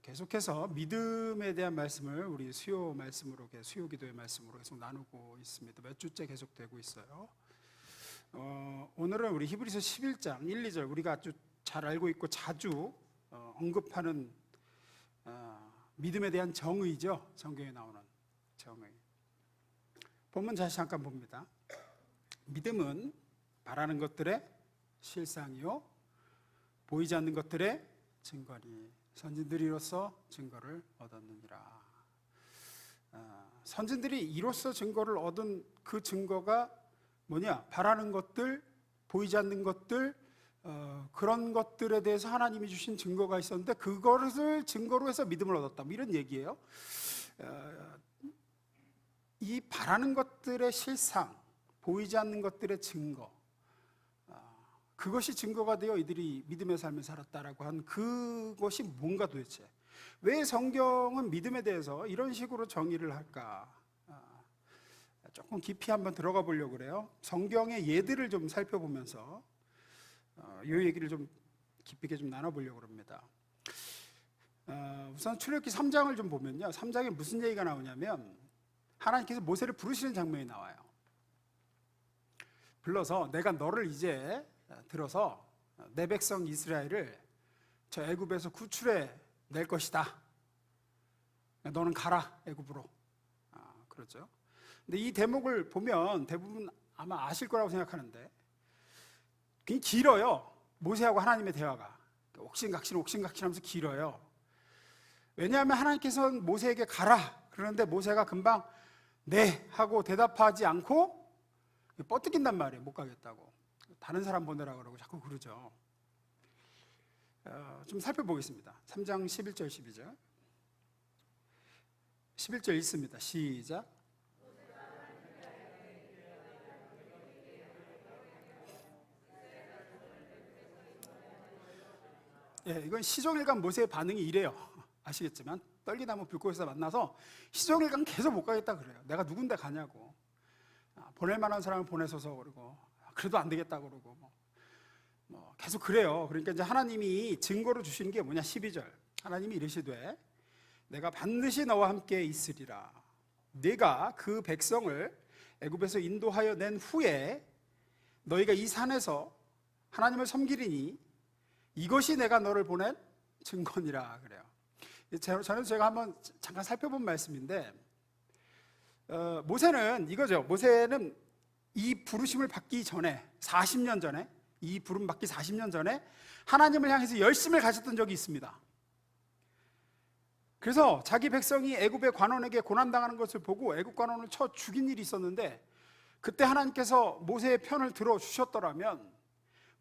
계속해서 믿음에 대한 말씀을 우리 수요 말씀으로, 수요 기도의 말씀으로 계속 나누고 있습니다. 몇 주째 계속되고 있어요. 오늘은 우리 히브리서 11장 1, 2절, 우리가 아주 잘 알고 있고 자주 언급하는 믿음에 대한 정의죠. 성경에 나오는 정의. 본문 다시 잠깐 봅니다. 믿음은 바라는 것들의 실상이요 보이지 않는 것들의 증거니 선진들이로서 증거를 얻었느니라. 선진들이 이로써 증거를 얻은 그 증거가 뭐냐? 바라는 것들, 보이지 않는 것들, 그런 것들에 대해서 하나님이 주신 증거가 있었는데 그것을 증거로 해서 믿음을 얻었다, 뭐 이런 얘기예요. 이 바라는 것들의 실상, 보이지 않는 것들의 증거, 그것이 증거가 되어 이들이 믿음의 삶을 살았다라고 한 그것이 뭔가 도대체? 왜 성경은 믿음에 대해서 이런 식으로 정의를 할까? 조금 깊이 한번 들어가 보려고 그래요. 성경의 예들을 좀 살펴보면서 이 얘기를 좀 깊게 좀 나눠보려고 합니다. 우선 출애굽기 3장을 좀 보면요, 3장에 무슨 얘기가 나오냐면 하나님께서 모세를 부르시는 장면이 나와요. 불러서 내가 너를 이제 들어서 내 백성 이스라엘을 저 애굽에서 구출해 낼 것이다. 너는 가라 애굽으로. 그렇죠. 근데 이 대목을 보면 대부분 아마 아실 거라고 생각하는데 굉장히 길어요. 모세하고 하나님의 대화가 옥신각신하면서 길어요. 왜냐하면 하나님께서는 모세에게 가라 그러는데 모세가 금방 네 하고 대답하지 않고 뻗뜨긴단 말이에요. 못 가겠다고. 다른 사람 보내라 그러고 자꾸 그러죠. 좀 살펴보겠습니다. 3장 11절 12절 11절 읽습니다. 시작. 이건 시종일관 모세의 반응이 이래요. 아시겠지만 떨기나무 불꽃에서 만나서 시종일관 계속 못 가겠다 그래요. 내가 누군데 가냐고. 보낼 만한 사람을 보내소서 그러고 그래도 안 되겠다 그러고 뭐 계속 그래요. 그러니까 이제 하나님이 증거로 주시는 게 뭐냐? 12절 하나님이 이르시되 내가 반드시 너와 함께 있으리라. 네가 그 백성을 애굽에서 인도하여 낸 후에 너희가 이 산에서 하나님을 섬기리니 이것이 내가 너를 보낸 증거니라 그래요. 저는 제가 한번 잠깐 살펴본 말씀인데 모세는 이거죠. 모세는 이 부르심을 받기 전에 40년 전에 이 부름 받기 40년 전에 하나님을 향해서 열심을 가졌던 적이 있습니다. 그래서 자기 백성이 애굽의 관원에게 고난당하는 것을 보고 애굽 관원을 쳐 죽인 일이 있었는데 그때 하나님께서 모세의 편을 들어주셨더라면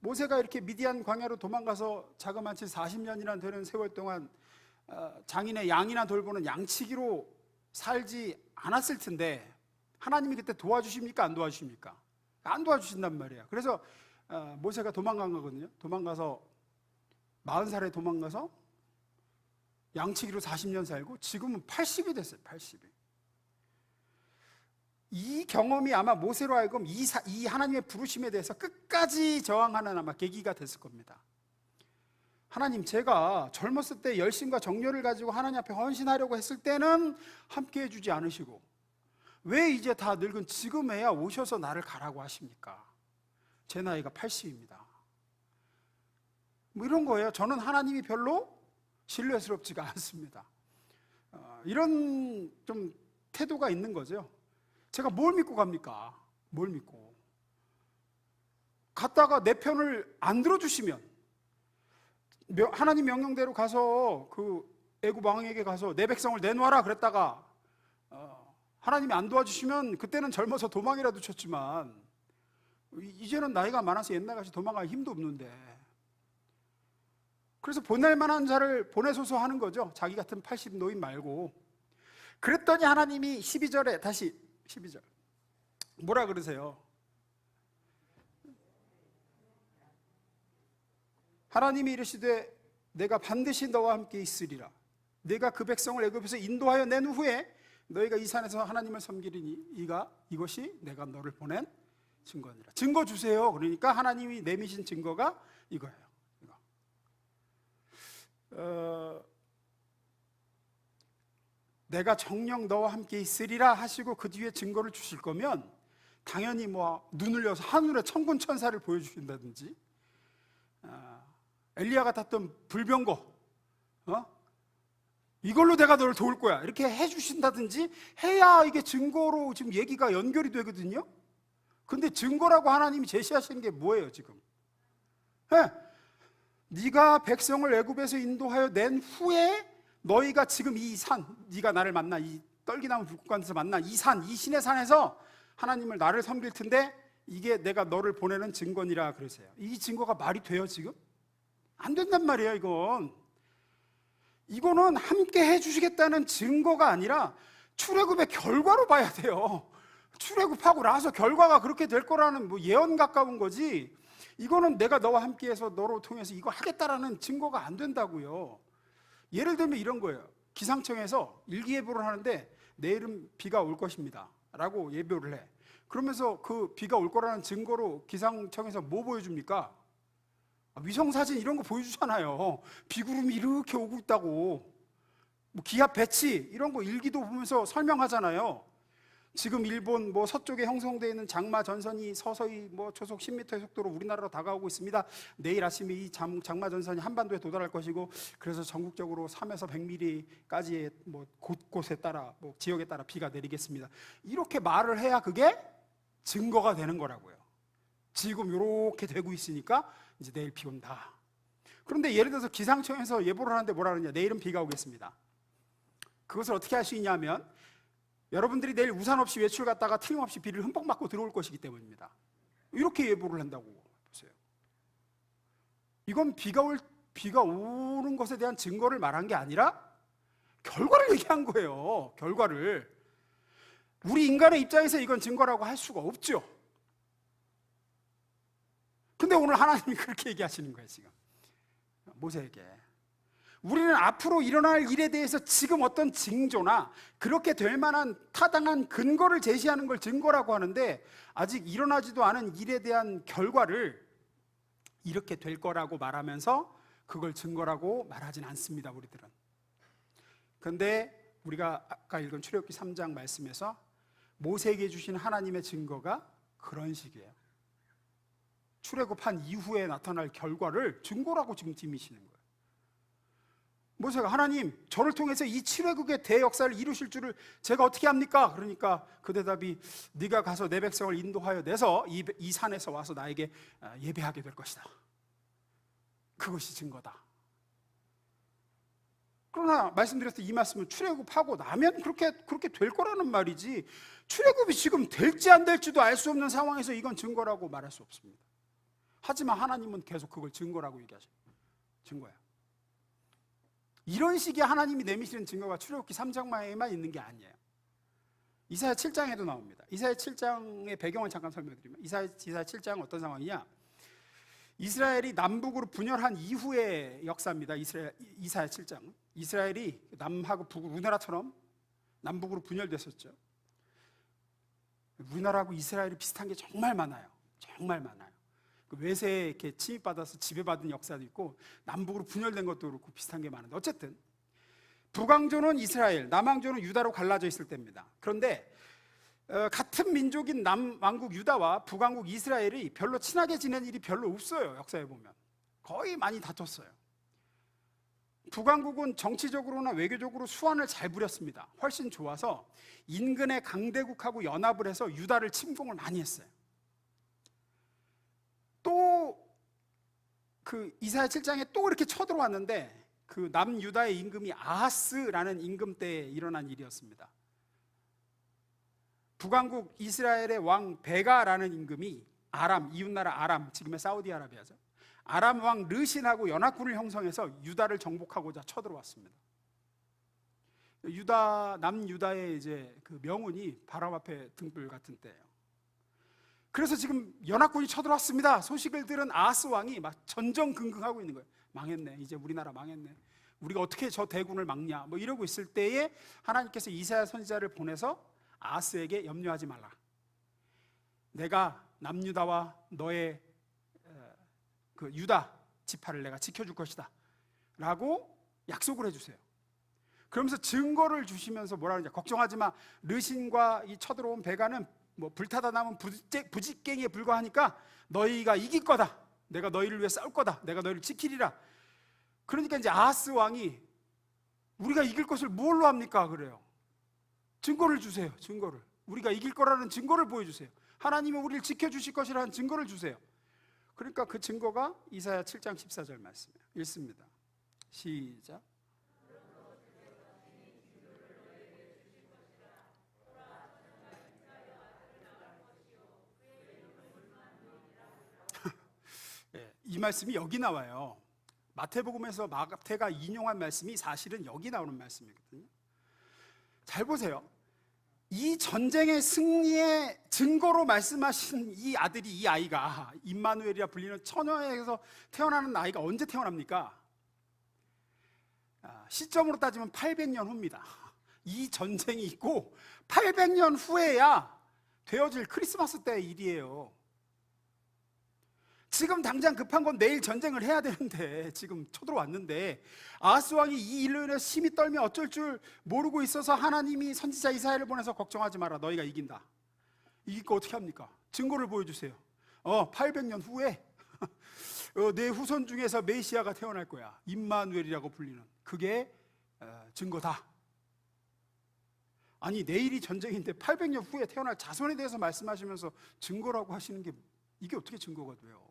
모세가 이렇게 미디안 광야로 도망가서 자그마치 40년이나 되는 세월 동안 장인의 양이나 돌보는 양치기로 살지 않았을 텐데 하나님이 그때 도와주십니까? 안 도와주십니까? 안 도와주신단 말이에요. 그래서 모세가 도망간 거거든요. 도망가서 40살에 도망가서 양치기로 40년 살고 지금은 80이 됐어요. 80이. 이 경험이 아마 모세로 하여금 이 하나님의 부르심에 대해서 끝까지 저항하는 아마 계기가 됐을 겁니다. 하나님, 제가 젊었을 때 열심과 정열을 가지고 하나님 앞에 헌신하려고 했을 때는 함께 해주지 않으시고 왜 이제 다 늙은 지금에야 오셔서 나를 가라고 하십니까? 제 나이가 80입니다. 뭐 이런 거예요. 저는 하나님이 별로 신뢰스럽지가 않습니다. 이런 좀 태도가 있는 거죠. 제가 뭘 믿고 갑니까? 뭘 믿고? 갔다가 내 편을 안 들어주시면 하나님 명령대로 가서 그 애굽 왕에게 가서 내 백성을 내놓아라 그랬다가 하나님이 안 도와주시면 그때는 젊어서 도망이라도 쳤지만 이제는 나이가 많아서 옛날같이 도망갈 힘도 없는데 그래서 보낼 만한 자를 보내소서 하는 거죠. 자기 같은 80 노인 말고. 그랬더니 하나님이 12절에 다시 12절 뭐라 그러세요? 하나님이 이르시되 내가 반드시 너와 함께 있으리라. 내가 그 백성을 애굽에서 인도하여 낸 후에 너희가 이 산에서 하나님을 섬기리니 이것이 내가 너를 보낸 증거니라. 증거 주세요. 그러니까 하나님이 내미신 증거가 이거예요. 내가 정녕 너와 함께 있으리라 하시고 그 뒤에 증거를 주실 거면 당연히 뭐 눈을 여서 하늘의 천군 천사를 보여주신다든지, 엘리야가 탔던 불병거, 이걸로 내가 너를 도울 거야, 이렇게 해주신다든지 해야 이게 증거로 지금 얘기가 연결이 되거든요. 근데 증거라고 하나님이 제시하시는 게 뭐예요 지금? 네가 백성을 애굽에서 인도하여 낸 후에 너희가 지금 이 산, 네가 나를 만나 이 떨기나무 불꽃간에서 만나 이 산, 이 신의 산에서 하나님을 나를 섬길 텐데 이게 내가 너를 보내는 증거니라 그러세요. 이 증거가 말이 돼요 지금? 안 된단 말이에요. 이거는 함께 해주시겠다는 증거가 아니라 출애굽의 결과로 봐야 돼요. 출애굽하고 나서 결과가 그렇게 될 거라는 뭐 예언 가까운 거지, 이거는 내가 너와 함께해서 너로 통해서 이거 하겠다라는 증거가 안 된다고요. 예를 들면 이런 거예요. 기상청에서 일기예보를 하는데 내일은 비가 올 것입니다 라고 예보를 해. 그러면서 그 비가 올 거라는 증거로 기상청에서 뭐 보여줍니까? 위성사진 이런 거 보여주잖아요. 비구름이 이렇게 오고 있다고, 뭐 기압 배치 이런 거 일기도 보면서 설명하잖아요. 지금 일본 뭐 서쪽에 형성되어 있는 장마 전선이 서서히 뭐 초속 10m의 속도로 우리나라로 다가오고 있습니다. 내일 아침에 이 장마 전선이 한반도에 도달할 것이고, 그래서 전국적으로 3에서 100mm까지의 뭐 곳곳에 따라 뭐 지역에 따라 비가 내리겠습니다. 이렇게 말을 해야 그게 증거가 되는 거라고요. 지금 이렇게 되고 있으니까 이제 내일 비 온다. 그런데 예를 들어서 기상청에서 예보를 하는데 뭐라 그러냐, 내일은 비가 오겠습니다. 그것을 어떻게 할 수 있냐면 여러분들이 내일 우산 없이 외출 갔다가 틀림없이 비를 흠뻑 맞고 들어올 것이기 때문입니다. 이렇게 예보를 한다고 보세요. 이건 비가 오는 것에 대한 증거를 말한 게 아니라 결과를 얘기한 거예요. 결과를. 우리 인간의 입장에서 이건 증거라고 할 수가 없죠. 근데 오늘 하나님이 그렇게 얘기하시는 거예요 지금 모세에게. 우리는 앞으로 일어날 일에 대해서 지금 어떤 징조나 그렇게 될 만한 타당한 근거를 제시하는 걸 증거라고 하는데, 아직 일어나지도 않은 일에 대한 결과를 이렇게 될 거라고 말하면서 그걸 증거라고 말하진 않습니다 우리들은. 그런데 우리가 아까 읽은 출애굽기 3장 말씀에서 모세에게 주신 하나님의 증거가 그런 식이에요. 출애굽한 이후에 나타날 결과를 증거라고 지금 디미시는 거예요. 모세가 하나님, 저를 통해서 이 출애굽의 대역사를 이루실 줄을 제가 어떻게 합니까? 그러니까 그 대답이 네가 가서 내 백성을 인도하여 내서 이 산에서 와서 나에게 예배하게 될 것이다. 그것이 증거다. 그러나 말씀드렸을 때 이 말씀은 출애굽하고 나면 그렇게 될 거라는 말이지, 출애굽이 지금 될지 안 될지도 알 수 없는 상황에서 이건 증거라고 말할 수 없습니다. 하지만 하나님은 계속 그걸 증거라고 얘기하셔요. 증거야. 이런 식의 하나님이 내미시는 증거가 출애굽기 3장에만 있는 게 아니에요. 이사야 7장에도 나옵니다. 이사야 7장의 배경을 잠깐 설명드리면, 이사야 7장은 어떤 상황이냐, 이스라엘이 남북으로 분열한 이후의 역사입니다. 이사야 7장은 이스라엘이 남하고 북으로, 우리나라처럼 남북으로 분열됐었죠. 우리나라하고 이스라엘이 비슷한 게 정말 많아요. 정말 많아요. 그 외세에 이렇게 침입받아서 지배받은 역사도 있고 남북으로 분열된 것도 그렇고 비슷한 게 많은데, 어쨌든 북왕조는 이스라엘, 남왕조는 유다로 갈라져 있을 때입니다. 그런데 같은 민족인 남왕국 유다와 북왕국 이스라엘이 별로 친하게 지낸 일이 별로 없어요. 역사에 보면 거의 많이 다퉜어요. 북왕국은 정치적으로나 외교적으로 수완을 잘 부렸습니다. 훨씬 좋아서 인근의 강대국하고 연합을 해서 유다를 침공을 많이 했어요. 또 그 이사야 7장에 또 이렇게 쳐들어왔는데, 그 남유다의 임금이 아하스라는 임금 때에 일어난 일이었습니다. 북왕국 이스라엘의 왕 베가라는 임금이 아람, 이웃나라 아람, 지금의 사우디아라비아죠, 아람 왕 르신하고 연합군을 형성해서 유다를 정복하고자 쳐들어왔습니다. 남유다의 이제 그 명운이 바람 앞에 등불 같은 때예요. 그래서 지금 연합군이 쳐들어왔습니다 소식을 들은 아하스 왕이 막 전전긍긍하고 있는 거예요. 망했네, 이제 우리나라 망했네, 우리가 어떻게 저 대군을 막냐, 뭐 이러고 있을 때에 하나님께서 이사야 선지자를 보내서 아하스에게 염려하지 말라, 내가 남유다와 너의 그 유다 지파를 내가 지켜줄 것이다 라고 약속을 해주세요. 그러면서 증거를 주시면서 뭐라 그러냐, 걱정하지 마, 르신과 이 쳐들어온 배가는 뭐 불타다 남은 부직갱이에 불과하니까 너희가 이길 거다, 내가 너희를 위해 싸울 거다, 내가 너희를 지키리라. 그러니까 이제 아하스 왕이 우리가 이길 것을 뭘로 합니까? 그래요. 증거를 주세요. 증거를. 우리가 이길 거라는 증거를 보여주세요. 하나님은 우리를 지켜주실 것이라는 증거를 주세요. 그러니까 그 증거가 이사야 7장 14절 말씀이에요. 읽습니다. 시작. 네, 이 말씀이 여기 나와요. 마태복음에서 마태가 인용한 말씀이 사실은 여기 나오는 말씀이거든요. 잘 보세요. 이 전쟁의 승리의 증거로 말씀하신 이 아들이, 이 아이가 임마누엘이라 불리는 처녀에서 태어나는 아이가 언제 태어납니까? 시점으로 따지면 800년 후입니다. 이 전쟁이 있고 800년 후에야 되어질 크리스마스 때의 일이에요. 지금 당장 급한 건 내일 전쟁을 해야 되는데 지금 쳐들어왔는데 아하스 왕이 이 일로 인해 심히 떨며 어쩔 줄 모르고 있어서 하나님이 선지자 이사야를 보내서 걱정하지 마라, 너희가 이긴다. 이길 거 어떻게 합니까? 증거를 보여주세요. 800년 후에 내 후손 중에서 메시아가 태어날 거야. 임마누엘이라고 불리는 그게 증거다. 아니 내일이 전쟁인데 800년 후에 태어날 자손에 대해서 말씀하시면서 증거라고 하시는 게 이게 어떻게 증거가 돼요?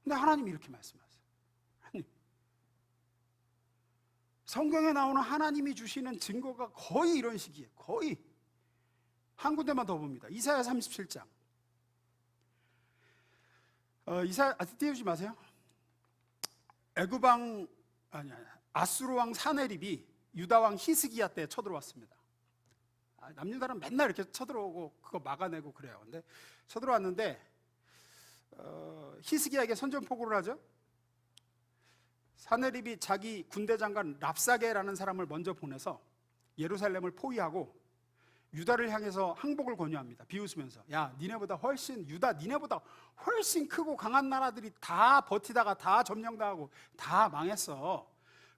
근데 하나님이 이렇게 말씀하세요. 하나님. 성경에 나오는 하나님이 주시는 증거가 거의 이런 식이에요. 거의. 한 군데만 더 봅니다. 이사야 37장. 띄우지 마세요. 애굽왕 아수르 왕 사네립이 유다 왕 히스기야 때 쳐들어왔습니다. 남유다는 맨날 이렇게 쳐들어오고 그거 막아내고 그래요. 근데 쳐들어왔는데 히스기야에게 선전포고를 하죠. 사네립이 자기 군대 장관 랍사게라는 사람을 먼저 보내서 예루살렘을 포위하고 유다를 향해서 항복을 권유합니다. 비웃으면서 야, 유다 니네보다 훨씬 크고 강한 나라들이 다 버티다가 다 점령당하고 다 망했어.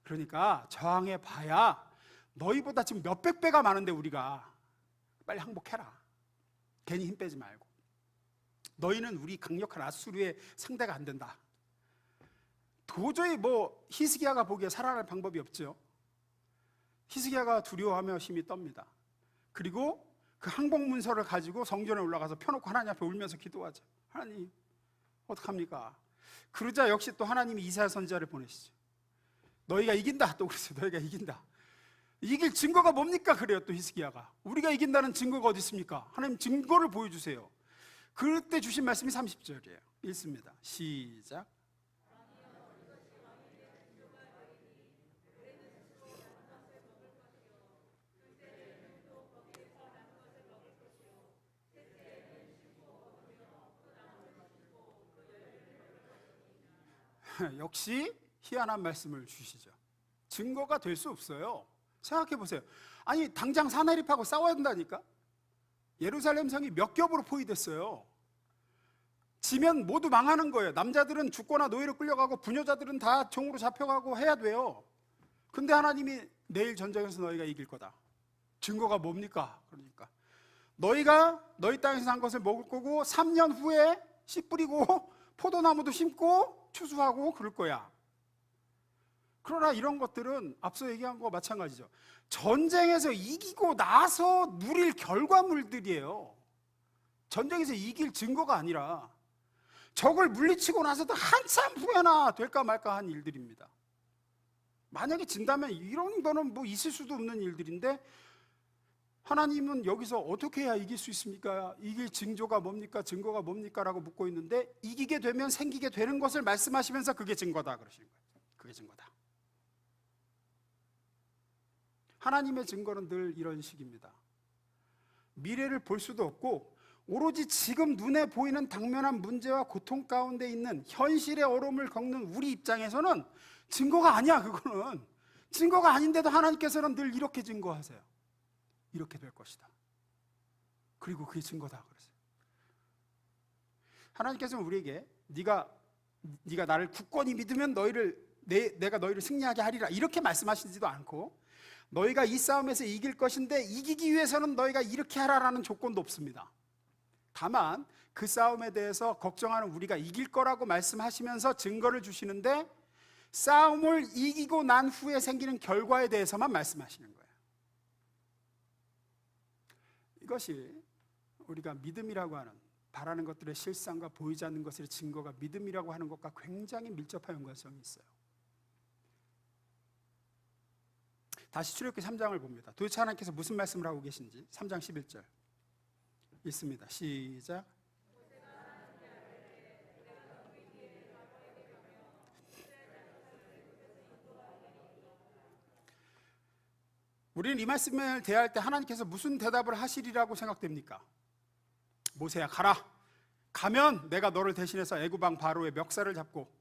그러니까 저항해 봐야 너희보다 지금 몇백 배가 많은데 우리가 빨리 항복해라. 괜히 힘 빼지 말고. 너희는 우리 강력한 아수르의 상대가 안 된다. 도저히 히스기야가 보기에 살아날 방법이 없죠. 히스기야가 두려워하며 힘이 떱니다. 그리고 그 항복 문서를 가지고 성전에 올라가서 펴놓고 하나님 앞에 울면서 기도하죠. 하나님 어떡합니까? 그러자 역시 또 하나님이 이사야 선지자를 보내시죠. 너희가 이긴다. 또 그랬어요. 너희가 이긴다. 이길 증거가 뭡니까? 그래요. 또 히스기야가 우리가 이긴다는 증거가 어디 있습니까? 하나님 증거를 보여주세요. 그때 주신 말씀이 30절이에요. 읽습니다. 시작. 역시 희한한 말씀을 주시죠. 증거가 될 수 없어요. 생각해 보세요. 아니 당장 사내립하고 싸워야 된다니까. 예루살렘 성이 몇 겹으로 포위됐어요. 지면 모두 망하는 거예요. 남자들은 죽거나 노예로 끌려가고 부녀자들은 다 종으로 잡혀가고 해야 돼요. 근데 하나님이 내일 전쟁에서 너희가 이길 거다. 증거가 뭡니까? 그러니까 너희가 너희 땅에서 산 것을 먹을 거고 3년 후에 씨 뿌리고 포도나무도 심고 추수하고 그럴 거야. 그러나 이런 것들은 앞서 얘기한 거와 마찬가지죠. 전쟁에서 이기고 나서 누릴 결과물들이에요. 전쟁에서 이길 증거가 아니라 적을 물리치고 나서도 한참 후에나 될까 말까 한 일들입니다. 만약에 진다면 이런 거는 있을 수도 없는 일들인데 하나님은 여기서 어떻게 해야 이길 수 있습니까? 이길 징조가 뭡니까? 증거가 뭡니까? 라고 묻고 있는데 이기게 되면 생기게 되는 것을 말씀하시면서 그게 증거다 그러시는 거예요. 그게 증거다. 하나님의 증거는 늘 이런 식입니다. 미래를 볼 수도 없고 오로지 지금 눈에 보이는 당면한 문제와 고통 가운데 있는 현실의 어려움을 겪는 우리 입장에서는 증거가 아니야. 그거는 증거가 아닌데도 하나님께서는 늘 이렇게 증거하세요. 이렇게 될 것이다. 그리고 그게 증거다 그러세요. 하나님께서는 우리에게 네가 나를 굳건히 믿으면 내가 너희를 승리하게 하리라 이렇게 말씀하시지도 않고 너희가 이 싸움에서 이길 것인데 이기기 위해서는 너희가 이렇게 하라라는 조건도 없습니다. 다만 그 싸움에 대해서 걱정하는 우리가 이길 거라고 말씀하시면서 증거를 주시는데 싸움을 이기고 난 후에 생기는 결과에 대해서만 말씀하시는 거예요. 이것이 우리가 믿음이라고 하는, 바라는 것들의 실상과 보이지 않는 것의 증거가 믿음이라고 하는 것과 굉장히 밀접한 연관성이 있어요. 다시 출애굽기 3장을 봅니다. 도대체 하나님께서 무슨 말씀을 하고 계신지 3장 11절 있습니다. 시작. 우리는 이 말씀을 대할 때 하나님께서 무슨 대답을 하시리라고 생각됩니까? 모세야 가라. 가면 내가 너를 대신해서 애굽 왕 바로의 멱살을 잡고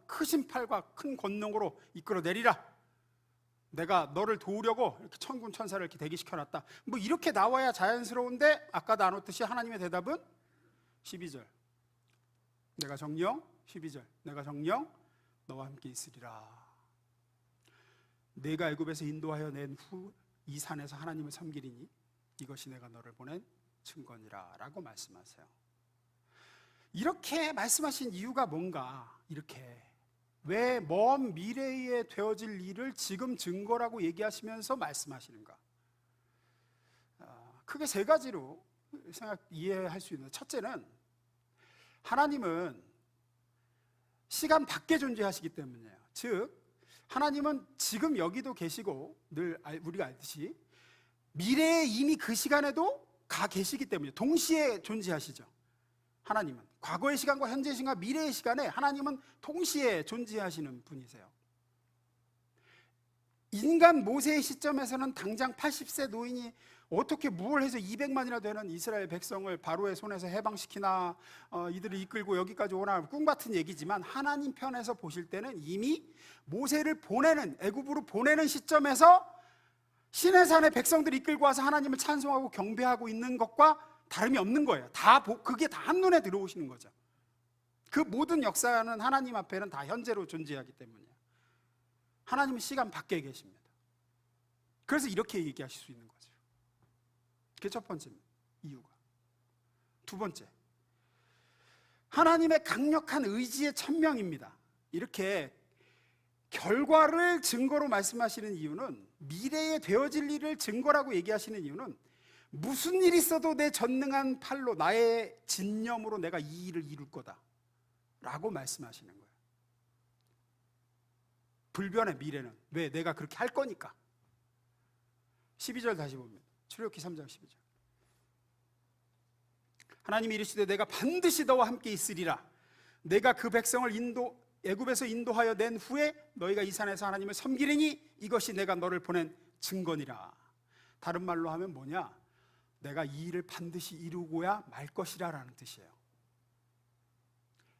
크신 팔과 큰 권능으로 이끌어내리라. 내가 너를 도우려고 이렇게 천군 천사를 이렇게 대기시켜놨다. 뭐 이렇게 나와야 자연스러운데 아까 나눴듯이 하나님의 대답은 12절 내가 정령 12절 내가 정령 너와 함께 있으리라. 내가 애굽에서 인도하여 낸 후 이 산에서 하나님을 섬기리니 이것이 내가 너를 보낸 증거니라 라고 말씀하세요. 이렇게 말씀하신 이유가 뭔가, 이렇게 왜 먼 미래에 되어질 일을 지금 증거라고 얘기하시면서 말씀하시는가? 크게 세 가지로 이해할 수 있는, 첫째는 하나님은 시간 밖에 존재하시기 때문이에요. 즉 하나님은 지금 여기도 계시고 늘 우리가 알듯이 미래에 이미 그 시간에도 가 계시기 때문에 동시에 존재하시죠. 하나님은 과거의 시간과 현재의 시간과 미래의 시간에 하나님은 동시에 존재하시는 분이세요. 인간 모세의 시점에서는 당장 80세 노인이 어떻게 뭘 해서 200만이나 되는 이스라엘 백성을 바로의 손에서 해방시키나, 이들을 이끌고 여기까지 오나, 꿈같은 얘기지만 하나님 편에서 보실 때는 이미 모세를 보내는, 애굽으로 보내는 시점에서 시내산의 백성들을 이끌고 와서 하나님을 찬송하고 경배하고 있는 것과 다름이 없는 거예요. 그게 다 한눈에 들어오시는 거죠. 그 모든 역사는 하나님 앞에는 다 현재로 존재하기 때문이에요. 하나님은 시간 밖에 계십니다. 그래서 이렇게 얘기하실 수 있는 거죠. 그게 첫 번째 이유가. 두 번째, 하나님의 강력한 의지의 천명입니다. 이렇게 결과를 증거로 말씀하시는 이유는, 미래에 되어질 일을 증거라고 얘기하시는 이유는 무슨 일이 있어도 내 전능한 팔로 나의 진념으로 내가 이 일을 이룰 거다 라고 말씀하시는 거예요. 불변의 미래는 왜? 내가 그렇게 할 거니까. 12절 다시 봅니다. 출애굽기 3장 12절 하나님이 이르시되 내가 반드시 너와 함께 있으리라. 내가 그 백성을 애굽에서 인도하여 낸 후에 너희가 이 산에서 하나님을 섬기리니 이것이 내가 너를 보낸 증거니라. 다른 말로 하면 뭐냐? 내가 이 일을 반드시 이루고야 말 것이라 라는 뜻이에요.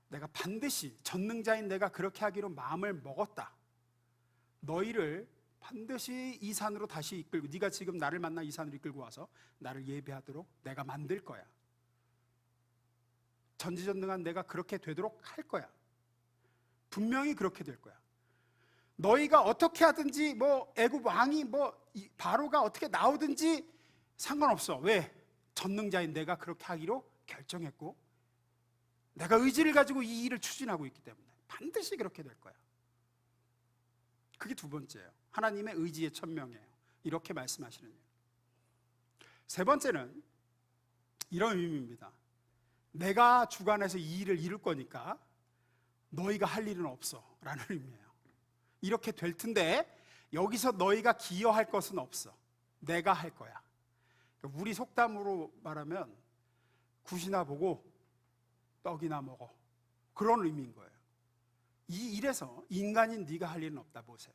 내가 반드시, 전능자인 내가 그렇게 하기로 마음을 먹었다. 너희를 반드시 이 산으로 다시 이끌고, 네가 지금 나를 만나 이 산으로 이끌고 와서 나를 예배하도록 내가 만들 거야. 전지전능한 내가 그렇게 되도록 할 거야. 분명히 그렇게 될 거야. 너희가 어떻게 하든지, 애굽 왕이 바로가 어떻게 나오든지 상관없어. 왜? 전능자인 내가 그렇게 하기로 결정했고 내가 의지를 가지고 이 일을 추진하고 있기 때문에 반드시 그렇게 될 거야. 그게 두 번째예요. 하나님의 의지의 천명이에요. 이렇게 말씀하시는 거예요. 세 번째는 이런 의미입니다. 내가 주관해서 이 일을 이룰 거니까 너희가 할 일은 없어 라는 의미예요. 이렇게 될 텐데 여기서 너희가 기여할 것은 없어. 내가 할 거야. 우리 속담으로 말하면 굿이나 보고 떡이나 먹어, 그런 의미인 거예요. 이 일에서 인간인 네가 할 일은 없다. 보세요.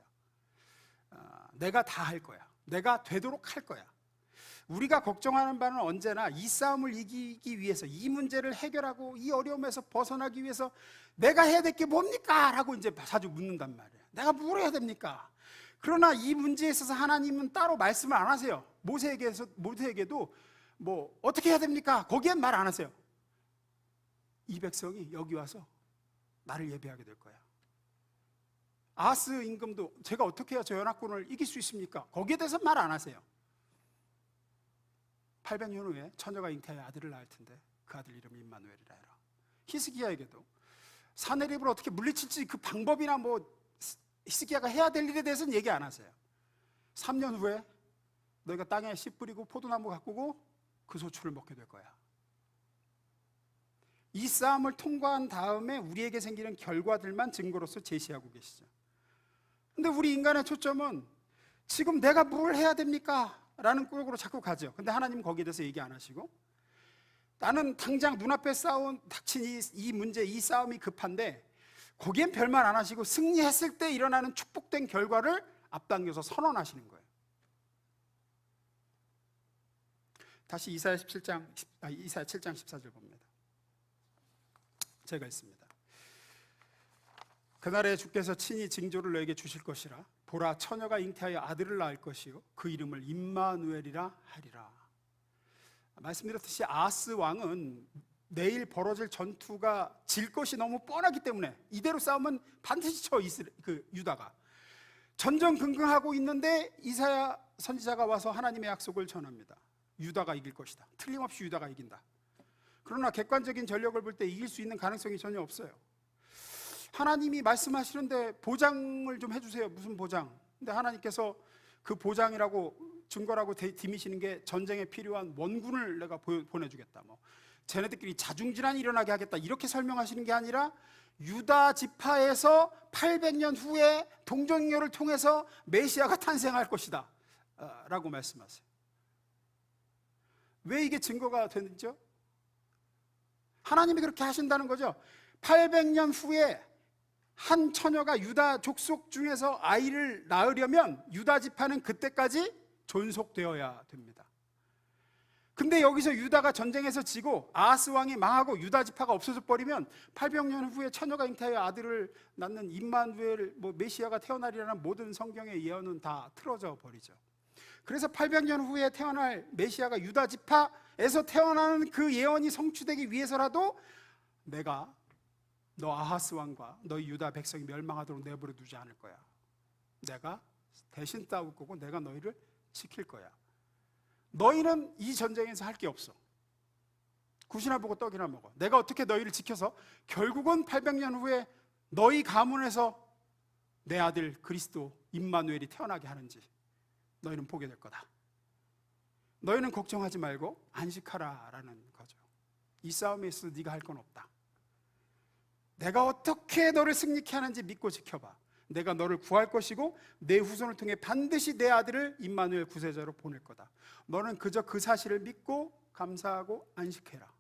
내가 다 할 거야. 내가 되도록 할 거야. 우리가 걱정하는 바는 언제나 이 싸움을 이기기 위해서, 이 문제를 해결하고 이 어려움에서 벗어나기 위해서 내가 해야 될 게 뭡니까? 라고 이제 자주 묻는단 말이에요. 내가 뭘 해야 됩니까? 그러나 이 문제에 있어서 하나님은 따로 말씀을 안 하세요. 모세에게도 어떻게 해야 됩니까? 거기엔 말 안 하세요. 이 백성이 여기 와서 나를 예배하게 될 거야. 아하스 임금도 제가 어떻게 해야 저 연합군을 이길 수 있습니까? 거기에 대해서 말 안 하세요. 800년 후에 처녀가 잉태하여 아들을 낳을 텐데 그 아들 이름이 임마누엘이라 해라. 히스기야에게도 사내립을 어떻게 물리칠지 그 방법이나 뭐 히스기야가 해야 될 일에 대해서는 얘기 안 하세요. 3년 후에 너희가 땅에 씨 뿌리고 포도나무 가꾸고 그 소출을 먹게 될 거야. 이 싸움을 통과한 다음에 우리에게 생기는 결과들만 증거로서 제시하고 계시죠. 근데 우리 인간의 초점은 지금 내가 뭘 해야 됩니까? 라는 쪽으로 자꾸 가죠. 근데 하나님은 거기에 대해서 얘기 안 하시고, 나는 당장 눈앞에 닥친 이 문제, 이 싸움이 급한데 거기엔 별말 안 하시고 승리했을 때 일어나는 축복된 결과를 앞당겨서 선언하시는 거예요. 다시 이사야 7장 14절 봅니다. 제가 있습니다. 그날에 주께서 친히 징조를 너에게 주실 것이라. 보라, 처녀가 잉태하여 아들을 낳을 것이요 그 이름을 임마누엘이라 하리라. 말씀드렸듯이 아하스 왕은 내일 벌어질 전투가 질 것이 너무 뻔하기 때문에 이대로 싸우면 반드시 쳐 유다가 전전긍긍하고 있는데 이사야 선지자가 와서 하나님의 약속을 전합니다. 유다가 이길 것이다. 틀림없이 유다가 이긴다. 그러나 객관적인 전력을 볼 때 이길 수 있는 가능성이 전혀 없어요. 하나님이 말씀하시는데 보장을 좀 해주세요. 무슨 보장? 근데 하나님께서 그 보장이라고 증거라고 디미시는 게 전쟁에 필요한 원군을 내가 보내주겠다. 뭐 쟤네들끼리 자중질환이 일어나게 하겠다. 이렇게 설명하시는 게 아니라 유다 지파에서 800년 후에 동정녀를 통해서 메시아가 탄생할 것이다 라고 말씀하세요. 왜 이게 증거가 되는지요? 하나님이 그렇게 하신다는 거죠. 800년 후에 한 처녀가 유다 족속 중에서 아이를 낳으려면 유다 지파는 그때까지 존속되어야 됩니다. 근데 여기서 유다가 전쟁에서 지고 아하스 왕이 망하고 유다 지파가 없어져 버리면 800년 후에 처녀가 잉태하여 아들을 낳는 임마누엘 메시아가 태어나리라는 모든 성경의 예언은 다 틀어져 버리죠. 그래서 800년 후에 태어날 메시아가 유다 지파에서 태어나는 그 예언이 성취되기 위해서라도 내가 너 아하스 왕과 너희 유다 백성이 멸망하도록 내버려 두지 않을 거야. 내가 대신 싸울 거고 내가 너희를 지킬 거야. 너희는 이 전쟁에서 할 게 없어. 굿이나 보고 떡이나 먹어. 내가 어떻게 너희를 지켜서 결국은 800년 후에 너희 가문에서 내 아들 그리스도 임마누엘이 태어나게 하는지 너희는 보게 될 거다. 너희는 걱정하지 말고 안식하라라는 거죠. 이 싸움에 있어서 네가 할 건 없다. 내가 어떻게 너를 승리케 하는지 믿고 지켜봐. 내가 너를 구할 것이고 내 후손을 통해 반드시 내 아들을 임마누엘 구세자로 보낼 거다. 너는 그저 그 사실을 믿고 감사하고 안식해라.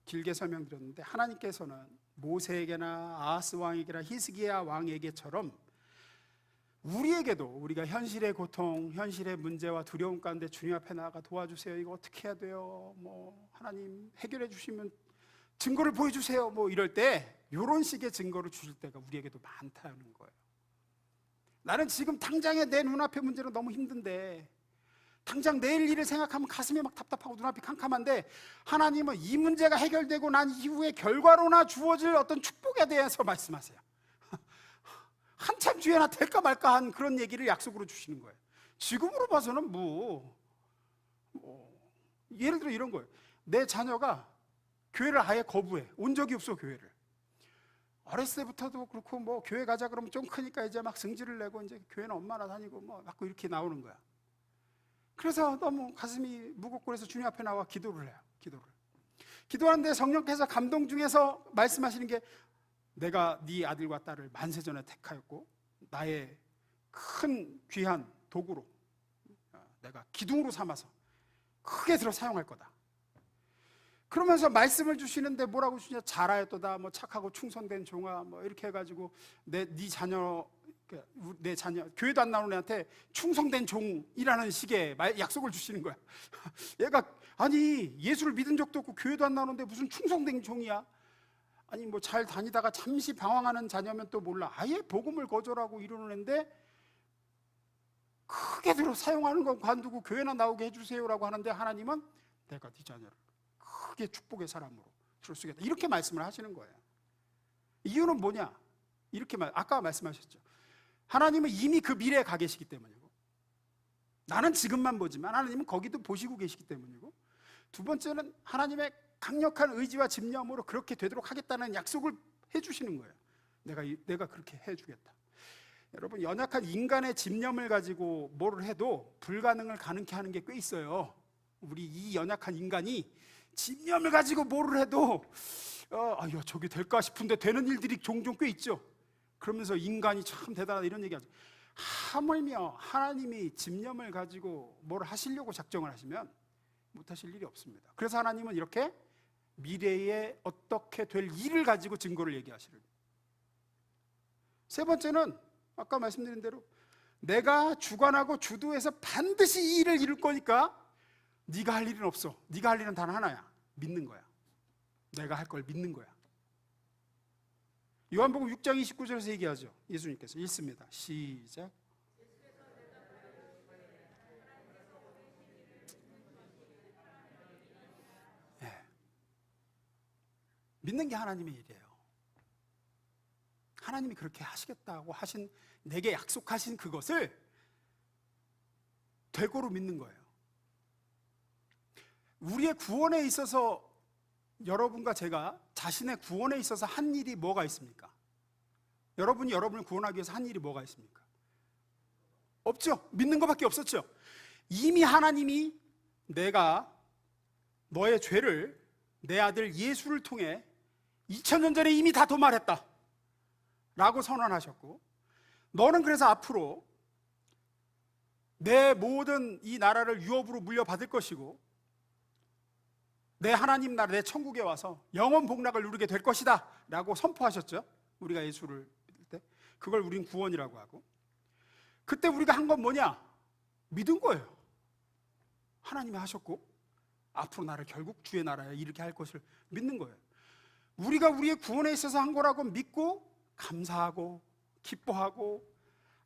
길게 설명드렸는데 하나님께서는 모세에게나 아하스 왕에게나 히스기야 왕에게처럼 우리에게도 우리가 현실의 고통, 현실의 문제와 두려움 가운데 주님 앞에 나아가 도와주세요. 이거 어떻게 해야 돼요? 하나님 해결해 주시면 증거를 보여주세요. 이럴 때 이런 식의 증거를 주실 때가 우리에게도 많다는 거예요. 나는 지금 당장에 내 눈앞의 문제는 너무 힘든데 당장 내일 일을 생각하면 가슴이 막 답답하고 눈앞이 캄캄한데 하나님은 이 문제가 해결되고 난 이후에 결과로나 주어질 어떤 축복에 대해서 말씀하세요. 한참 뒤에나 될까 말까 한 그런 얘기를 약속으로 주시는 거예요. 지금으로 봐서는 예를 들어 이런 거예요. 내 자녀가 교회를 아예 거부해. 온 적이 없어 교회를. 어렸을 때부터도 그렇고 교회 가자 그러면 좀 크니까 이제 막 승질을 내고 이제 교회는 엄마나 다니고 자꾸 이렇게 나오는 거야. 그래서 너무 가슴이 무겁고 그래서 주님 앞에 나와 기도를 해요. 기도하는데 성령께서 감동 중에서 말씀하시는 게 내가 네 아들과 딸을 만세전에 택하였고 나의 큰 귀한 도구로 내가 기둥으로 삼아서 크게 들어 사용할 거다. 그러면서 말씀을 주시는데 뭐라고 주시냐? 잘하였도다, 착하고 충성된 종아, 이렇게 해가지고 내 자녀 교회도 안 나오는 애한테 충성된 종이라는 식의 약속을 주시는 거야. 얘가 아니 예수를 믿은 적도 없고 교회도 안 나오는데 무슨 충성된 종이야? 아니 잘 다니다가 잠시 방황하는 자녀면 또 몰라. 아예 복음을 거절하고 이러는 애인데 크게 들어 사용하는 건 관두고 교회나 나오게 해주세요라고 하는데 하나님은 내가 네 자녀를 크게 축복의 사람으로 주겠다. 이렇게 말씀을 하시는 거예요. 이유는 뭐냐? 이렇게 아까 말씀하셨죠. 하나님은 이미 그 미래에 가 계시기 때문이고, 나는 지금만 보지만 하나님은 거기도 보시고 계시기 때문이고, 두 번째는 하나님의 강력한 의지와 집념으로 그렇게 되도록 하겠다는 약속을 해주시는 거예요. 내가 그렇게 해주겠다. 여러분, 연약한 인간의 집념을 가지고 뭐를 해도 불가능을 가능케 하는 게 꽤 있어요. 우리 이 연약한 인간이 집념을 가지고 뭐를 해도 저게 될까 싶은데 되는 일들이 종종 꽤 있죠. 그러면서 인간이 참 대단하다 이런 얘기하죠. 하물며 하나님이 집념을 가지고 뭘 하시려고 작정을 하시면 못하실 일이 없습니다. 그래서 하나님은 이렇게 미래에 어떻게 될 일을 가지고 증거를 얘기하시는. 세 번째는 아까 말씀드린 대로 내가 주관하고 주도해서 반드시 이 일을 이룰 거니까 네가 할 일은 없어. 네가 할 일은 단 하나야. 믿는 거야. 내가 할 걸 믿는 거야. 요한복음 6장 29절에서 얘기하죠. 예수님께서 읽습니다. 시작. 네. 믿는 게 하나님의 일이에요. 하나님이 그렇게 하시겠다고 하신, 내게 약속하신 그것을 되고로 믿는 거예요. 우리의 구원에 있어서 여러분과 제가 자신의 구원에 있어서 한 일이 뭐가 있습니까? 여러분이 여러분을 구원하기 위해서 한 일이 뭐가 있습니까? 없죠. 믿는 것밖에 없었죠. 이미 하나님이 내가 너의 죄를 내 아들 예수를 통해 2000년 전에 이미 다 도말했다 라고 선언하셨고, 너는 그래서 앞으로 내 모든 이 나라를 유업으로 물려받을 것이고 내 하나님 나라, 내 천국에 와서 영원 복락을 누리게 될 것이다 라고 선포하셨죠. 우리가 예수를 믿을 때 그걸 우린 구원이라고 하고, 그때 우리가 한 건 뭐냐? 믿은 거예요. 하나님이 하셨고 앞으로 나를 결국 주의 나라에 이렇게 할 것을 믿는 거예요. 우리가 우리의 구원에 있어서 한 거라고 믿고 감사하고 기뻐하고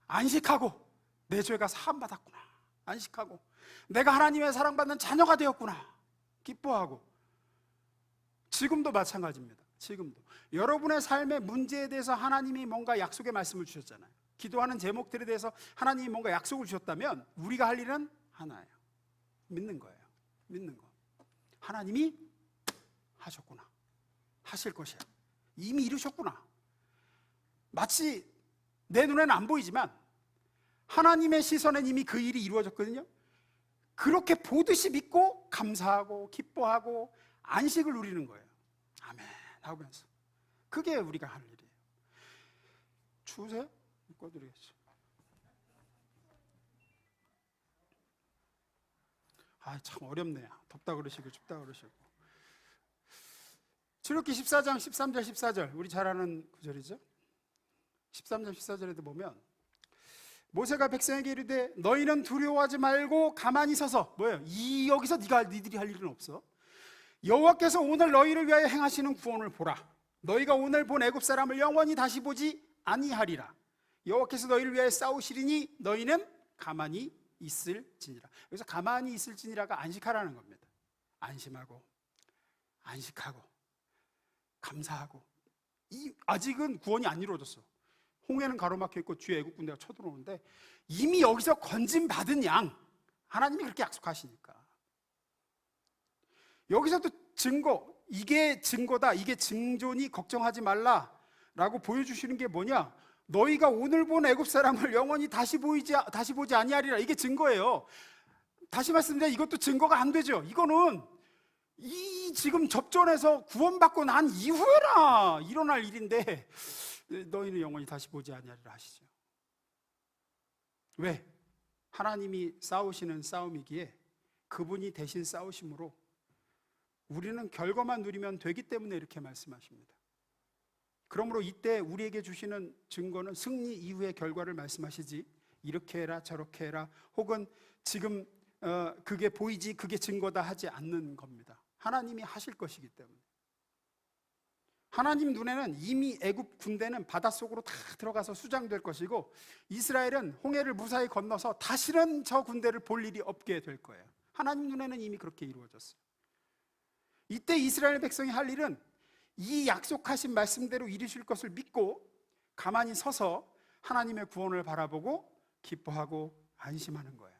안식하고, 내 죄가 사함받았구나 안식하고, 내가 하나님의 사랑받는 자녀가 되었구나 기뻐하고. 지금도 마찬가지입니다. 지금도 여러분의 삶의 문제에 대해서 하나님이 뭔가 약속의 말씀을 주셨잖아요. 기도하는 제목들에 대해서 하나님이 뭔가 약속을 주셨다면 우리가 할 일은 하나예요. 믿는 거예요. 믿는 거. 하나님이 하셨구나, 하실 것이야, 이미 이루셨구나. 마치 내 눈에는 안 보이지만 하나님의 시선엔 이미 그 일이 이루어졌거든요. 그렇게 보듯이 믿고 감사하고 기뻐하고 안식을 누리는 거예요. 아멘 하면서. 그게 우리가 할 일이에요. 추우세요? 꺼드리겠죠. 참 어렵네요. 덥다 그러시고 춥다 그러시고. 출애굽기 14장 13절 14절 우리 잘 아는 구절이죠. 13절 14절에도 보면 모세가 백성에게 이르되 너희는 두려워하지 말고 가만히 서서, 뭐예요? 여기서 니들이 할 일은 없어. 여호와께서 오늘 너희를 위하여 행하시는 구원을 보라. 너희가 오늘 본 애굽 사람을 영원히 다시 보지 아니하리라. 여호와께서 너희를 위하여 싸우시리니 너희는 가만히 있을지니라. 여기서 가만히 있을지니라가 안식하라는 겁니다. 안심하고 안식하고 감사하고. 아직은 구원이 안 이루어졌어. 홍해는 가로막혀 있고 뒤에 애국 군대가 쳐들어오는데 이미 여기서 건진 받은 양, 하나님이 그렇게 약속하시니까. 여기서도 증거, 이게 증거다, 이게 증조니 걱정하지 말라라고 보여주시는 게 뭐냐? 너희가 오늘 본 애굽 사람을 영원히 다시 보지 아니하리라. 이게 증거예요. 다시 말씀드려, 이것도 증거가 안 되죠. 이거는 이 지금 접전에서 구원받고 난 이후에나 일어날 일인데 너희는 영원히 다시 보지 아니하리라 하시죠. 왜? 하나님이 싸우시는 싸움이기에 그분이 대신 싸우심으로 우리는 결과만 누리면 되기 때문에 이렇게 말씀하십니다. 그러므로 이때 우리에게 주시는 증거는 승리 이후의 결과를 말씀하시지, 이렇게 해라 저렇게 해라 혹은 지금 그게 보이지 그게 증거다 하지 않는 겁니다. 하나님이 하실 것이기 때문에. 하나님 눈에는 이미 애굽 군대는 바닷속으로 다 들어가서 수장될 것이고 이스라엘은 홍해를 무사히 건너서 다시는 저 군대를 볼 일이 없게 될 거예요. 하나님 눈에는 이미 그렇게 이루어졌어요. 이때 이스라엘 백성이 할 일은 이 약속하신 말씀대로 이루실 것을 믿고 가만히 서서 하나님의 구원을 바라보고 기뻐하고 안심하는 거예요.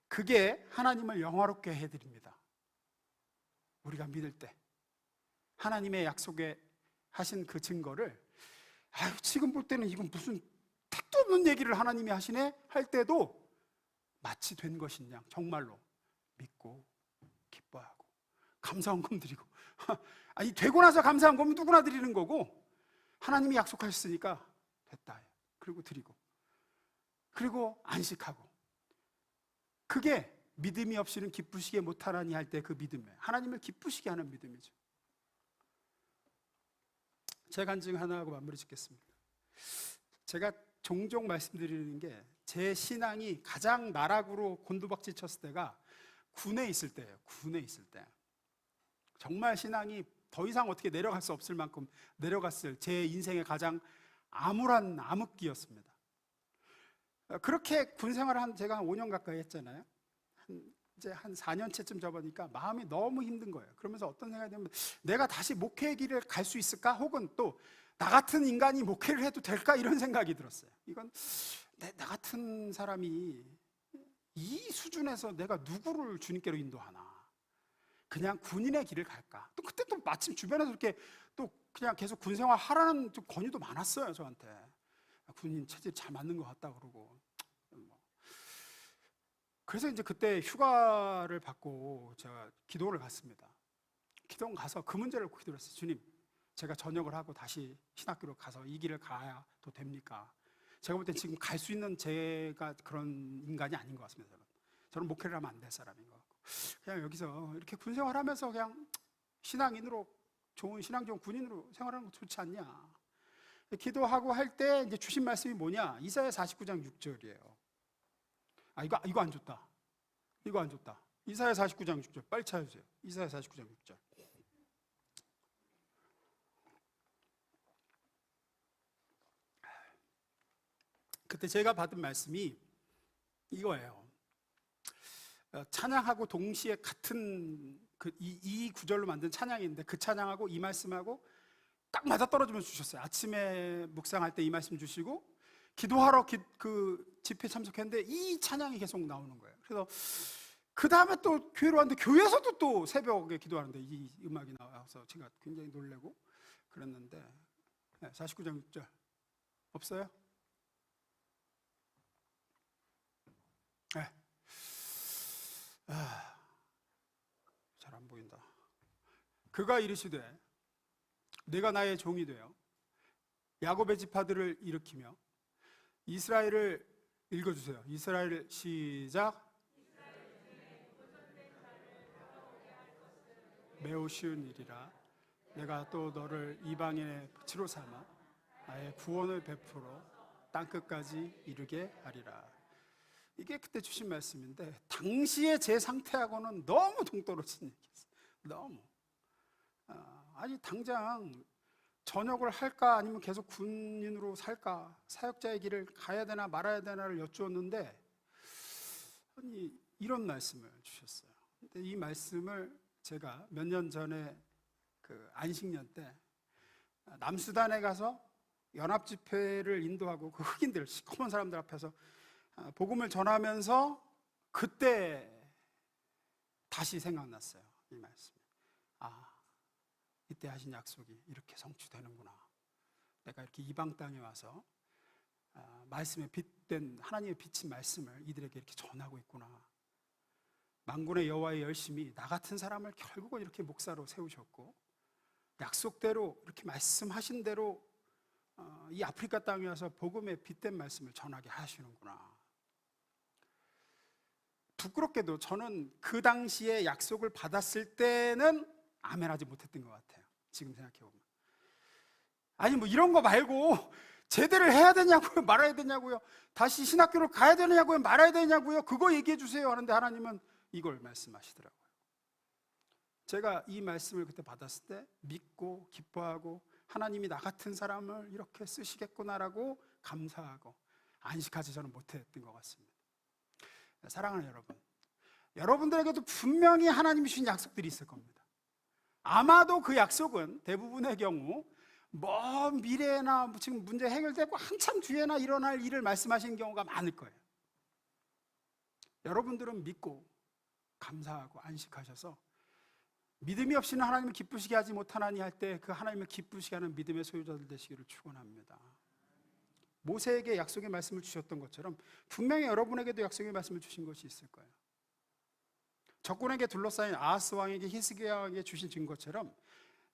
그게 하나님을 영화롭게 해드립니다. 우리가 믿을 때 하나님의 약속에 하신 그 증거를 지금 볼 때는 이건 무슨 택도 없는 얘기를 하나님이 하시네 할 때도 마치 된 것인 양 정말로 믿고 기뻐하고 감사헌금 드리고 아니 되고 나서 감사헌금은 누구나 드리는 거고 하나님이 약속하셨으니까 됐다 그리고 드리고 그리고 안식하고 그게 믿음이 없이는 기쁘시게 못하나니 할 때 그 믿음이에요. 하나님을 기쁘시게 하는 믿음이죠. 제 간증 하나 하고 마무리 짓겠습니다. 제가 종종 말씀드리는 게 제 신앙이 가장 나락으로 곤두박질 쳤을 때가 군에 있을 때예요. 군에 있을 때 정말 신앙이 더 이상 어떻게 내려갈 수 없을 만큼 내려갔을 제 인생의 가장 암울한 암흑기였습니다. 그렇게 군 생활을 제가 한 5년 가까이 했잖아요. 이제 한 4년째쯤 접으니까 마음이 너무 힘든 거예요. 그러면서 어떤 생각이 들면 내가 다시 목회의 길을 갈 수 있을까? 혹은 또 나 같은 인간이 목회를 해도 될까? 이런 생각이 들었어요. 이건 나 같은 사람이 이 수준에서 내가 누구를 주님께로 인도하나? 그냥 군인의 길을 갈까? 또 그때 또 마침 주변에서 이렇게 또 그냥 계속 군 생활 하라는 좀 권유도 많았어요, 저한테. 군인 체질 잘 맞는 것 같다 그러고. 그래서 이제 그때 휴가를 받고 제가 기도를 갔습니다. 기도 가서 그 문제를 기도를 했어요. 주님, 제가 전역을 하고 다시 신학교로 가서 이 길을 가야도 됩니까? 제가 볼 때 지금 갈 수 있는 제가 그런 인간이 아닌 것 같습니다. 저는 목회를 하면 안 될 사람인 것 같고 그냥 여기서 이렇게 군 생활하면서 그냥 신앙인으로 좋은 신앙 좋은 군인으로 생활하는 거 좋지 않냐? 기도하고 할 때 이제 주신 말씀이 뭐냐? 이사야 49장 6절이에요. 이거 안 좋다. 이거 안 좋다. 이사야 49장 6절 빨리 찾아주세요. 이사야 49장 6절. 그때 제가 받은 말씀이 이거예요. 찬양하고 동시에 같은 이 구절로 만든 찬양인데 그 찬양하고 이 말씀하고 딱 맞아떨어지면서 주셨어요. 아침에 묵상할 때 이 말씀 주시고 기도하러 그 집회 참석했는데 이 찬양이 계속 나오는 거예요. 그래서 그 다음에 또 교회로 왔는데 교회에서도 또 새벽에 기도하는데 이 음악이 나와서 제가 굉장히 놀래고 그랬는데 49장 6절 없어요? 네. 잘 안 보인다. 그가 이르시되 내가 나의 종이 되어 야곱의 지파들을 일으키며 이스라엘을 읽어주세요. 이스라엘 시작. 매우 쉬운 일이라 내가 또 너를 이방인의 빛으로 삼아 나의 구원을 베풀어 땅끝까지 이르게 하리라. 이게 그때 주신 말씀인데 당시에 제 상태하고는 너무 동떨어진 얘기였어요. 너무 아니 당장 전역을 할까 아니면 계속 군인으로 살까 사역자의 길을 가야 되나 말아야 되나를 여쭈었는데 아니 이런 말씀을 주셨어요. 근데 이 말씀을 제가 몇 년 전에 그 안식년 때 남수단에 가서 연합 집회를 인도하고 그 흑인들 시커먼 사람들 앞에서 복음을 전하면서 그때 다시 생각났어요. 이 말씀. 이때 하신 약속이 이렇게 성취되는구나. 내가 이렇게 이방 땅에 와서 말씀에 빛된 하나님의 비친 말씀을 이들에게 이렇게 전하고 있구나. 만군의 여호와의 열심이 나 같은 사람을 결국은 이렇게 목사로 세우셨고 약속대로 이렇게 말씀하신 대로 이 아프리카 땅에 와서 복음의 빛된 말씀을 전하게 하시는구나. 부끄럽게도 저는 그 당시에 약속을 받았을 때는 아멘하지 못했던 것 같아요. 지금 생각해보면 아니 뭐 이런 거 말고 제대를 해야 되냐고요? 말아야 되냐고요? 다시 신학교를 가야 되냐고요? 말아야 되냐고요? 그거 얘기해 주세요 하는데 하나님은 이걸 말씀하시더라고요. 제가 이 말씀을 그때 받았을 때 믿고 기뻐하고 하나님이 나 같은 사람을 이렇게 쓰시겠구나라고 감사하고 안식하지 저는 못했던 것 같습니다. 사랑하는 여러분, 여러분들에게도 분명히 하나님이 주신 약속들이 있을 겁니다. 아마도 그 약속은 대부분의 경우 먼 미래나 지금 문제 해결되고 한참 뒤에나 일어날 일을 말씀하시는 경우가 많을 거예요. 여러분들은 믿고 감사하고 안식하셔서 믿음이 없이는 하나님을 기쁘시게 하지 못하나니 할 때 그 하나님을 기쁘시게 하는 믿음의 소유자들 되시기를 축원합니다. 모세에게 약속의 말씀을 주셨던 것처럼 분명히 여러분에게도 약속의 말씀을 주신 것이 있을 거예요. 적군에게 둘러싸인 아하스 왕에게 히스기야 왕에게 주신 증거처럼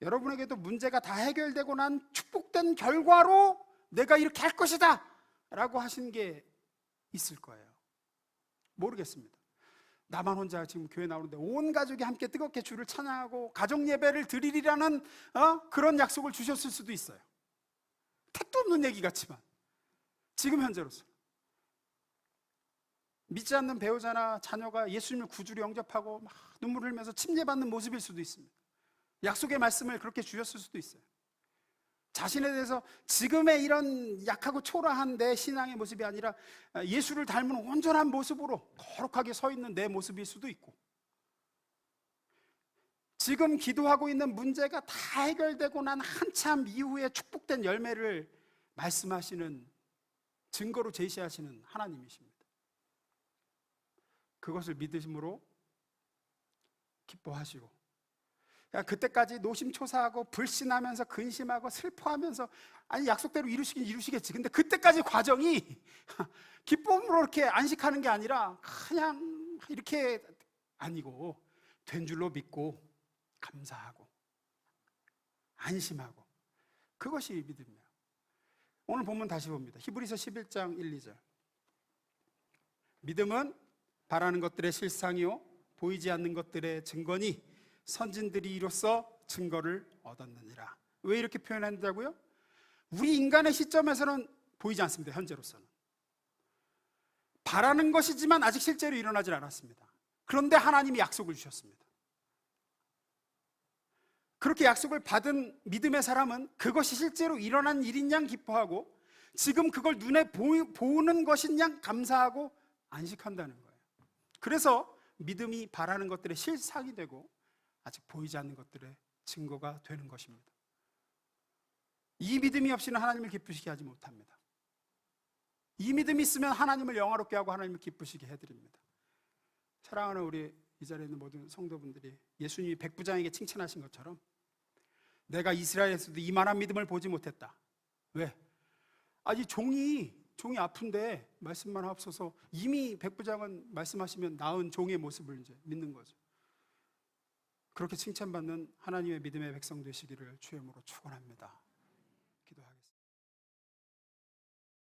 여러분에게도 문제가 다 해결되고 난 축복된 결과로 내가 이렇게 할 것이다 라고 하신 게 있을 거예요. 모르겠습니다. 나만 혼자 지금 교회 나오는데 온 가족이 함께 뜨겁게 주를 찬양하고 가족 예배를 드리리라는 그런 약속을 주셨을 수도 있어요. 택도 없는 얘기 같지만 지금 현재로서 믿지 않는 배우자나 자녀가 예수님을 구주로 영접하고 막 눈물을 흘리면서 침례받는 모습일 수도 있습니다. 약속의 말씀을 그렇게 주셨을 수도 있어요. 자신에 대해서 지금의 이런 약하고 초라한 내 신앙의 모습이 아니라 예수를 닮은 온전한 모습으로 거룩하게 서 있는 내 모습일 수도 있고, 지금 기도하고 있는 문제가 다 해결되고 난 한참 이후에 축복된 열매를 말씀하시는, 증거로 제시하시는 하나님이십니다. 그것을 믿으심으로 기뻐하시고, 그때까지 노심초사하고 불신하면서 근심하고 슬퍼하면서, 아니 약속대로 이루시긴 이루시겠지, 근데 그때까지 과정이 기쁨으로 이렇게 안식하는 게 아니라 그냥 이렇게 아니고 된 줄로 믿고 감사하고 안심하고, 그것이 믿음이에요. 오늘 본문 다시 봅니다. 히브리서 11장 1, 2절. 믿음은 바라는 것들의 실상이요 보이지 않는 것들의 증거니 선진들이 이로써 증거를 얻었느니라. 왜 이렇게 표현한다고요? 우리 인간의 시점에서는 보이지 않습니다. 현재로서는 바라는 것이지만 아직 실제로 일어나질 않았습니다. 그런데 하나님이 약속을 주셨습니다. 그렇게 약속을 받은 믿음의 사람은 그것이 실제로 일어난 일인 양 기뻐하고, 지금 그걸 눈에 보는 것인 양 감사하고 안식한다는 거예요. 그래서 믿음이 바라는 것들의 실상이 되고 아직 보이지 않는 것들의 증거가 되는 것입니다. 이 믿음이 없이는 하나님을 기쁘시게 하지 못합니다. 이 믿음이 있으면 하나님을 영화롭게 하고 하나님을 기쁘시게 해드립니다. 사랑하는 우리 이 자리에 있는 모든 성도분들이 예수님이 백부장에게 칭찬하신 것처럼 내가 이스라엘에서도 이만한 믿음을 보지 못했다. 왜? 아니 종이 아픈데 말씀만 하옵소서. 이미 백부장은 말씀하시면 나은 종의 모습을 이제 믿는 거죠. 그렇게 칭찬받는 하나님의 믿음의 백성 되시기를 주의 이름으로 축원합니다.